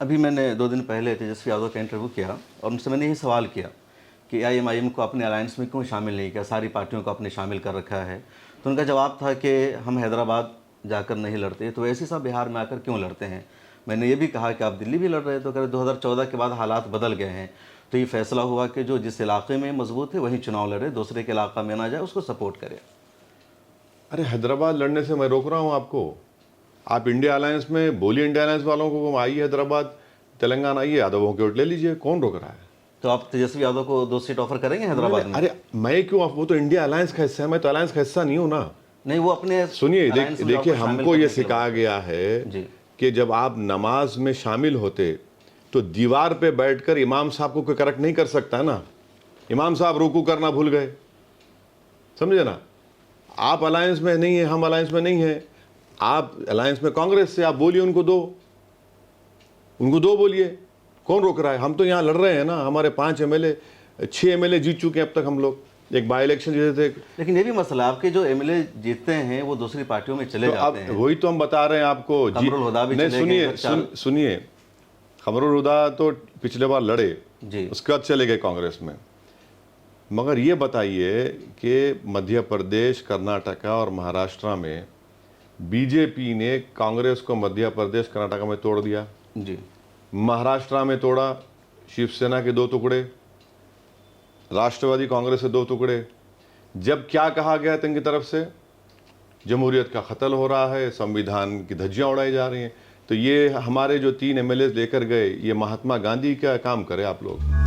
अभी मैंने 2 दिन पहले तेजस्वी यादव का इंटरव्यू किया और उनसे मैंने यही सवाल किया कि आईएमआईएम को अपने अलायंस में क्यों शामिल नहीं किया, सारी पार्टियों को अपने शामिल कर रखा है। तो उनका जवाब था कि हम हैदराबाद जाकर नहीं लड़ते, तो ऐसे सब बिहार में आकर क्यों लड़ते हैं। मैंने ये भी कहा कि आप दिल्ली भी लड़ रहे, तो कह रहे 2014 के बाद हालात बदल गए हैं, तो ये फैसला हुआ कि जो जिस इलाके में मजबूत है वहीं चुनाव लड़े, दूसरे के इलाका में ना जाए, उसको सपोर्ट करे। अरे हैदराबाद लड़ने से मैं रोक रहा हूँ आपको। आप इंडिया अलायंस में बोलिए, इंडिया अलायंस वालों को आइए हैदराबाद, तेलंगाना आइए, यादवों के वोट ले लीजिए, कौन रोक रहा है। तो आप तेजस्वी यादव को 2 सीट ऑफर करेंगे हैदराबाद में? अरे मैं क्यों, वो तो इंडिया अलायंस का हिस्सा है, मैं तो अलायंस का हिस्सा नहीं हूँ ना। नहीं, वो अपने सुनिए, देखिए हमको ये सिखाया गया है जी। कि जब आप नमाज में शामिल होते तो दीवार पे बैठकर इमाम साहब को कोई करेक्ट नहीं कर सकता है ना। इमाम साहब रुकू करना भूल गए, समझे ना। आप अलायंस में नहीं है, हम अलायंस में नहीं है, आप अलायंस में कांग्रेस से, आप बोलिए उनको दो बोलिए, कौन रोक रहा है। हम तो यहाँ लड़ रहे हैं ना, हमारे 5 एमएलए 6 एमएलए जीत चुके हैं अब तक हम लोग। एक बाई इलेक्शन जीते थे। लेकिन ये भी मसला, आपके जो एमएलए जीतते हैं वो दूसरी पार्टियों में चले जाते हैं। वही तो हम बता रहे हैं आपको। कमरुल हुदा भी चले गए। सुनिए, कमरुल हुदा तो पिछले बार लड़े जी, उसके बाद चले गए कांग्रेस में। मगर ये बताइए कि मध्य प्रदेश, कर्नाटका और महाराष्ट्र में बीजेपी ने कांग्रेस को मध्य प्रदेश कर्नाटका में तोड़ दिया जी। महाराष्ट्र में तोड़ा, शिवसेना के 2 टुकड़े, राष्ट्रवादी कांग्रेस से 2 टुकड़े। जब क्या कहा गया था इनकी तरफ से, जमहूरियत का कत्ल हो रहा है, संविधान की धज्जियां उड़ाई जा रही हैं। तो ये हमारे जो 3 एमएलए लेकर गए, ये महात्मा गांधी का काम करे आप लोग।